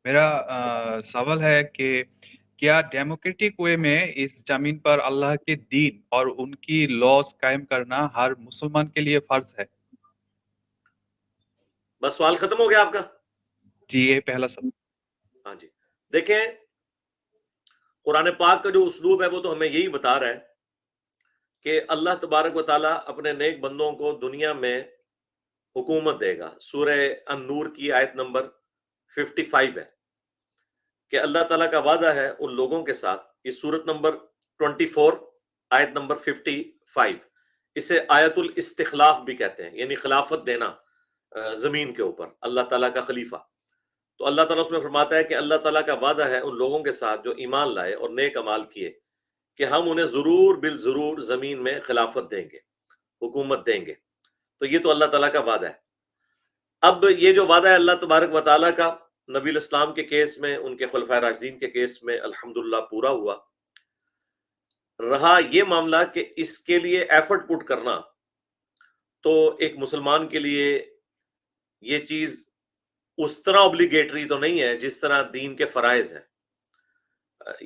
मेरा सवाल है कि क्या डेमोक्रेटिक वे में इस ज़मीन पर अल्लाह के दीन और उनकी लॉज़ कायम करना हर मुसलमान के लिए फ़र्ज़ है? बस सवाल खत्म हो गया आपका? जी, ये पहला सवाल। हाँ जी। देखें, कुरान पाक का जो उसलूब है वो तो हमें यही बता रहा है कि अल्लाह तबारक व ताला अपने नेक बंदों को दुनिया में हुकूमत देगा। सूरह अन-नूर की आयत नंबर 55 है कि अल्लाह ताला का वादा है उन लोगों के साथ। ये सूरत नंबर 24 आयत नंबर 55, इसे आयतुल इस्तिखलाफ भी कहते हैं, यानी खिलाफत देना जमीन के ऊपर, अल्लाह ताला का खलीफा। तो अल्लाह ताला उसमें फरमाता है कि अल्लाह ताला का वादा है उन लोगों के साथ जो ईमान लाए और नेक अमाल किए कि हम उन्हें जरूर बिल जरूर जमीन में खिलाफत देंगे, हुकूमत देंगे। तो ये तो अल्लाह ताला का वादा है। अब ये जो वादा है अल्लाह तबारक व ताला का, नबी इस्लाम के केस में, उनके खुलफाए राशिदीन के केस में अल्हम्दुलिल्लाह पूरा हुआ। रहा ये मामला कि इसके लिए एफर्ट पुट करना, तो एक मुसलमान के लिए ये चीज उस तरह ऑब्लिगेटरी तो नहीं है जिस तरह दीन के फराइज हैं।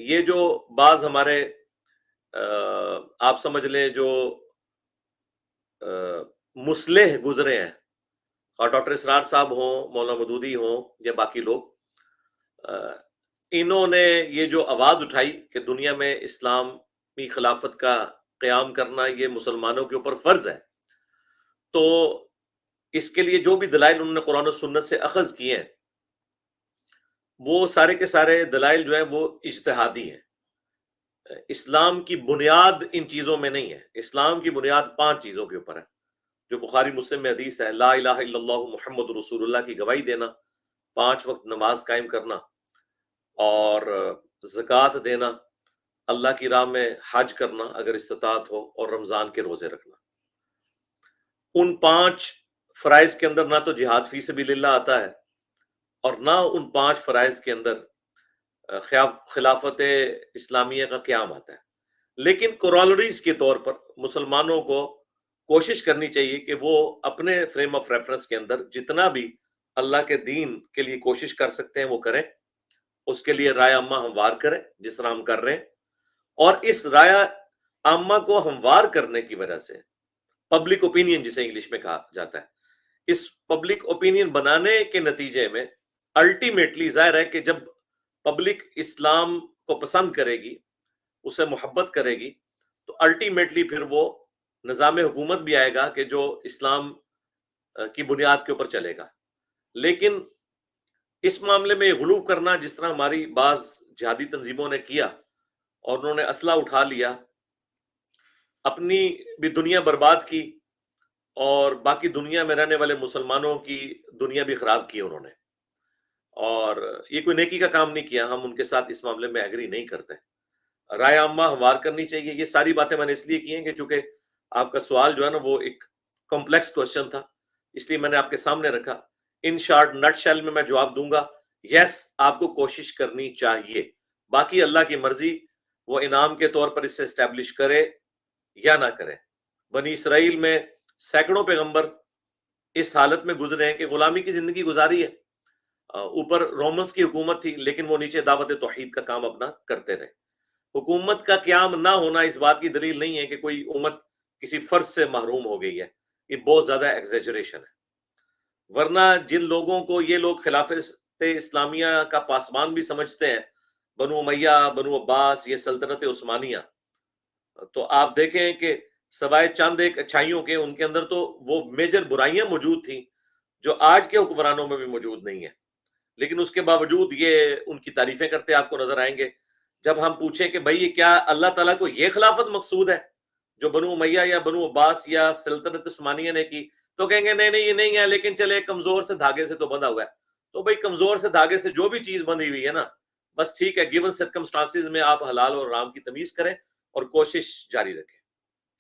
ये जो बाज हमारे आप समझ लें जो मुस्लिह गुजरे हैं, और डॉक्टर इसरार साहब हों, मौलाना मदूदी हों या बाकी लोग, इन्होंने ये जो आवाज उठाई कि दुनिया में इस्लामी खिलाफत का क़याम करना ये मुसलमानों के ऊपर फर्ज है, तो इसके लिए जो भी दलाइल उन्होंने कुरान और सुन्नत से अखज़ किए हैं, वो सारे के सारे दलाइल जो है वो इज्तिहादी हैं। इस्लाम की बुनियाद इन चीजों में नहीं है। इस्लाम की बुनियाद 5 चीजों के ऊपर है, जो बुखारी मुस्लिम में हदीस है। ला इलाहा इल्लल्लाहु मुहम्मद रसूलुल्लाह की गवाही देना, 5 वक्त नमाज कायम करना, और ज़कात देना, अल्लाह की राह में हज करना अगर इस्तिताअत हो, और रमजान के रोजे रखना। उन 5 फराइज के अंदर ना तो जिहाद फी सबिलिल्लाह आता है, और ना उन 5 फराइज के अंदर खिलाफत इस्लामिया का क़याम आता है। लेकिन कोरोलरीज के तौर पर मुसलमानों को कोशिश करनी चाहिए कि वो अपने फ्रेम ऑफ रेफरेंस के अंदर जितना भी अल्लाह के दीन के लिए कोशिश कर सकते हैं वो करें। उसके लिए राय अम्मा हमवार करें जिस तरह हम कर रहे हैं, और इस राय अम्मा को हमवार करने की वजह से पब्लिक ओपिनियन जिसे इंग्लिश में कहा जाता है, इस पब्लिक ओपिनियन बनाने के नतीजे में अल्टीमेटली जाहिर है कि जब पब्लिक इस्लाम को पसंद करेगी, उसे मोहब्बत करेगी, तो अल्टीमेटली फिर वो निज़ाम हुकूमत भी आएगा कि जो इस्लाम की बुनियाद के ऊपर चलेगा। लेकिन इस मामले में गुलू करना, जिस तरह हमारी बाज जिहादी तंजीमों ने किया और उन्होंने असला उठा लिया, अपनी भी दुनिया बर्बाद की और बाकी दुनिया में रहने वाले मुसलमानों की दुनिया भी खराब की उन्होंने, और ये कोई नेकी का काम नहीं किया। हम उनके साथ इस मामले में एग्री नहीं करते। राय आम्मा हमवार करनी चाहिए। ये सारी बातें मैंने इसलिए की हैं कि चूंकि आपका सवाल जो है ना वो एक कॉम्प्लेक्स क्वेश्चन था, इसलिए मैंने आपके सामने रखा। इन शॉर्ट नट शेल में मैं जवाब दूंगा, यस, आपको कोशिश करनी चाहिए। बाकी अल्लाह की मर्जी, वो इनाम के तौर पर इससे एस्टेब्लिश करे या ना करे। बनी इसराइल में सैकड़ों पैगंबर इस हालत में गुजरे हैं कि गुलामी की जिंदगी गुजारी है। ऊपर रोमन्स की हुकूमत थी, लेकिन वो नीचे दावत तौहीद का काम अपना करते रहे। हुकूमत का क़याम ना होना इस बात की दलील नहीं है कि कोई उम्मत किसी फर्ज से महरूम हो गई है। ये बहुत ज्यादा एग्जेजरेशन है। वरना जिन लोगों को ये लोग खिलाफत इस्लामिया का पासबान भी समझते हैं, बनु उमैया, बनु अब्बास, ये सल्तनत उस्मानिया, तो आप देखें कि सवाए चंद एक अच्छाइयों के, उनके अंदर तो वो मेजर बुराइयां मौजूद थी जो आज के हुक्मरानों में भी मौजूद नहीं है। लेकिन उसके बावजूद ये उनकी तारीफें करते आपको नजर आएंगे। जब हम पूछें कि भाई ये क्या अल्लाह ताला को ये खिलाफत मकसूद है जो बनु उमैया या बनु अब्बास या सल्तनत उस्मानिया ने की, तो कहेंगे नहीं नहीं ये नहीं है, लेकिन चले कमजोर से धागे से तो बंधा हुआ है। तो भाई कमजोर से धागे से जो भी चीज बंधी हुई है ना, बस ठीक है, गिवन सर्कमस्टांसिस में आप हलाल और हराम की तमीज करें और कोशिश जारी रखें।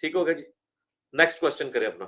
ठीक होगा जी। नेक्स्ट क्वेश्चन करें अपना।